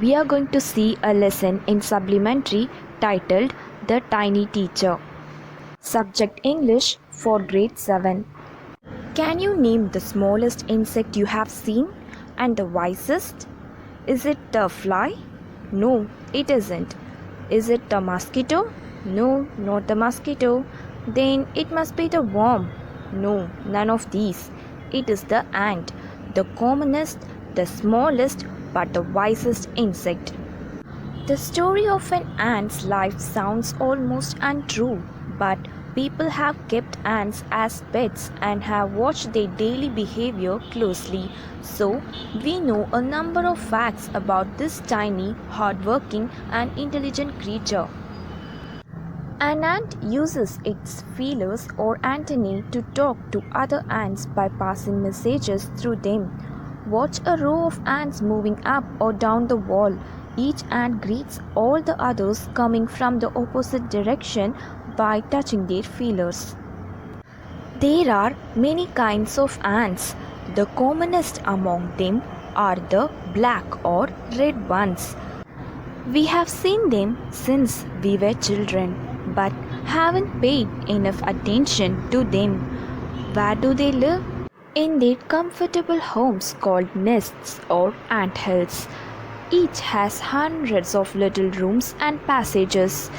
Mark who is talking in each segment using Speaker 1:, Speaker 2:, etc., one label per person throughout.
Speaker 1: we are going to see a lesson in Supplementary titled The Tiny Teacher. Subject English for Grade 7. Can you name the smallest insect you have seen and the wisest? Is it the fly? No, it isn't. Is it the mosquito? No, not the mosquito. Then it must be the worm. No, none of these. It is the ant, the commonest, the smallest, but the wisest insect. The story of an ant's life sounds almost untrue, but people have kept ants as pets and have watched their daily behavior closely, so we know a number of facts about this tiny, hardworking, and intelligent creature. An ant uses its feelers or antennae to talk to other ants by passing messages through them. Watch a row of ants moving up or down the wall. Each ant greets all the others coming from the opposite direction by touching their feelers. There are many kinds of ants. The commonest among them are the black or red ones. We have seen them since we were children, but haven't paid enough attention to them. Where do they live? In their comfortable homes called nests or anthills. Each has hundreds of little rooms and passages.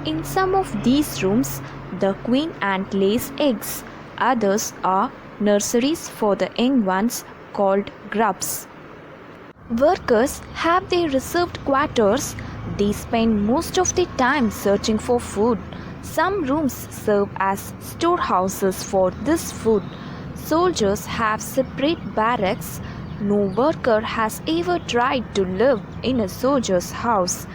Speaker 1: In some of these rooms, the queen ant lays eggs. Others are nurseries for the young ones called grubs. Workers have their reserved quarters. They spend most of their time searching for food. Some rooms serve as storehouses for this food. Soldiers have separate barracks. No worker has ever tried to live in a soldier's house.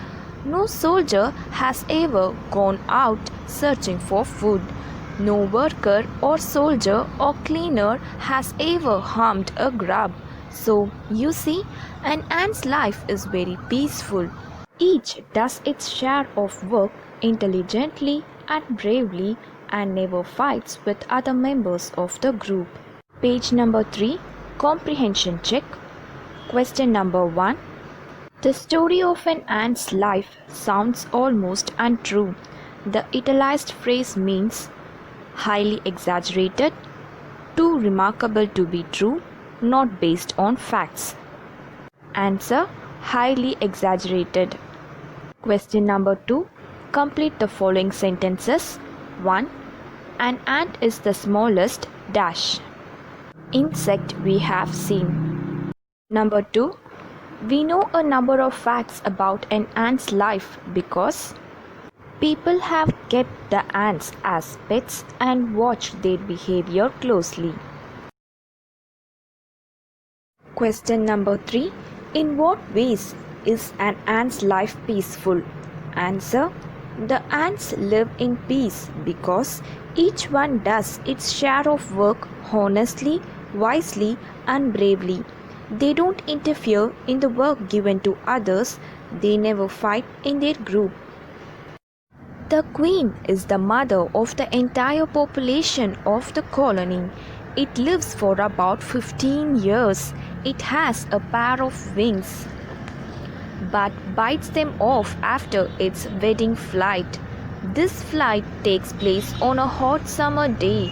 Speaker 1: No soldier has ever gone out searching for food. No worker or soldier or cleaner has ever harmed a grub. So, you see, an ant's life is very peaceful. Each does its share of work intelligently and bravely and never fights with other members of the group. Page number 3, Comprehension Check. Question number 1. The story of an ant's life sounds almost untrue. The italicized phrase means highly exaggerated, too remarkable to be true, not based on facts. Answer: highly exaggerated. Question number 2. Complete the following sentences. 1. An ant is the smallest dash insect we have seen. Number 2. We know a number of facts about an ant's life because people have kept the ants as pets and watched their behavior closely. Question number 3. In what ways is an ant's life peaceful? Answer: the ants live in peace because each one does its share of work honestly, wisely, and bravely. They don't interfere in the work given to others. They never fight in their group. The queen is the mother of the entire population of the colony. It lives for about 15 years. It has a pair of wings, but bites them off after its wedding flight. This flight takes place on a hot summer day.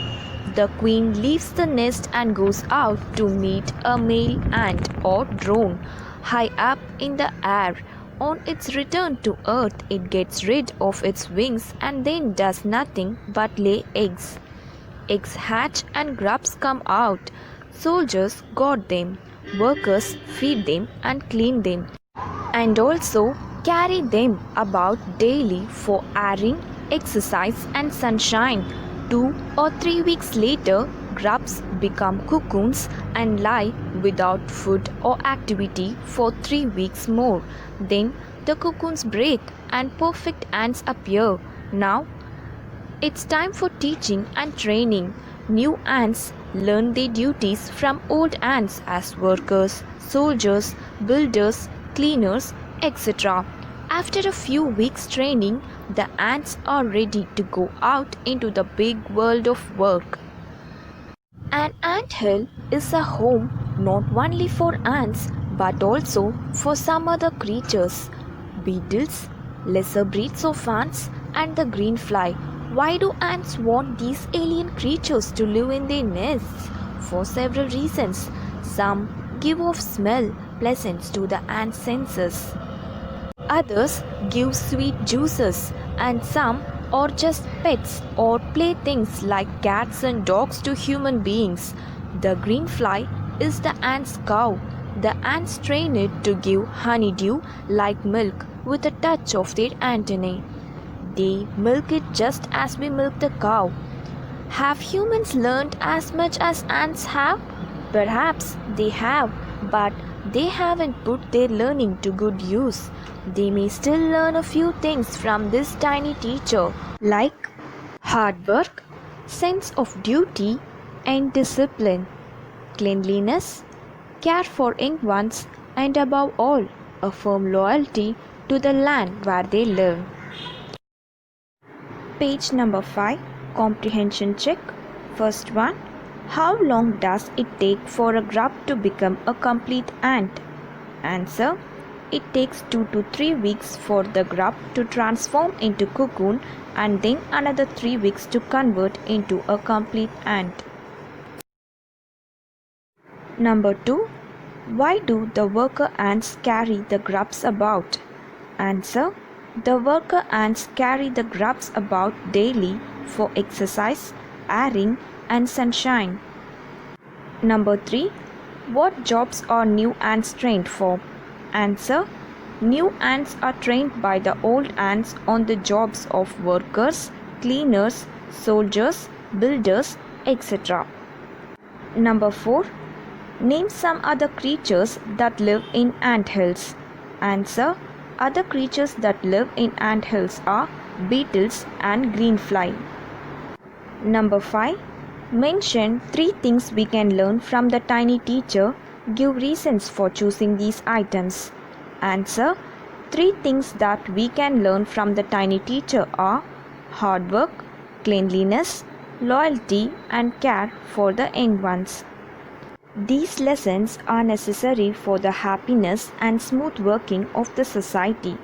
Speaker 1: The queen leaves the nest and goes out to meet a male ant or drone high up in the air. On its return to earth, it gets rid of its wings and then does nothing but lay eggs. Eggs hatch and grubs come out. Soldiers guard them. Workers feed them and clean them, and also carry them about daily for airing, exercise, and sunshine. 2 or 3 weeks later, grubs become cocoons and lie without food or activity for 3 weeks more. Then the cocoons break and perfect ants appear. Now it's time for teaching and training. New ants learn their duties from old ants as workers, soldiers, builders, cleaners, etc. After a few weeks training, the ants are ready to go out into the big world of work. An anthill is a home not only for ants but also for some other creatures, beetles, lesser breeds of ants, and the green fly. Why do ants want these alien creatures to live in their nests? For several reasons. Some give off smell pleasant to the ant senses. Others give sweet juices, and some are just pets or playthings like cats and dogs to human beings. The green fly is the ant's cow. The ants train it to give honeydew like milk with a touch of their antennae. They milk it just as we milk the cow. Have humans learned as much as ants have? Perhaps they have, but they haven't put their learning to good use. They may still learn a few things from this tiny teacher, like hard work, sense of duty, and discipline, cleanliness, care for young ones, and above all, a firm loyalty to the land where they live. Page number 5, Comprehension Check. First one, how long does it take for a grub to become a complete ant? Answer, it takes 2 to 3 weeks for the grub to transform into cocoon and then another 3 weeks to convert into a complete ant. Number 2, why do the worker ants carry the grubs about? Answer, the worker ants carry the grubs about daily for exercise, airing, and sunshine. Number 3, what jobs are new ants trained for? Answer, new ants are trained by the old ants on the jobs of workers, cleaners, soldiers, builders, etc. Number 4, name some other creatures that live in ant hills. Answer, other creatures that live in ant hills are beetles and green fly. Number 5, mention 3 things we can learn from the tiny teacher. Give reasons for choosing these items. Answer, 3 things that we can learn from the tiny teacher are hard work, cleanliness, loyalty, and care for the young ones. These lessons are necessary for the happiness and smooth working of the society.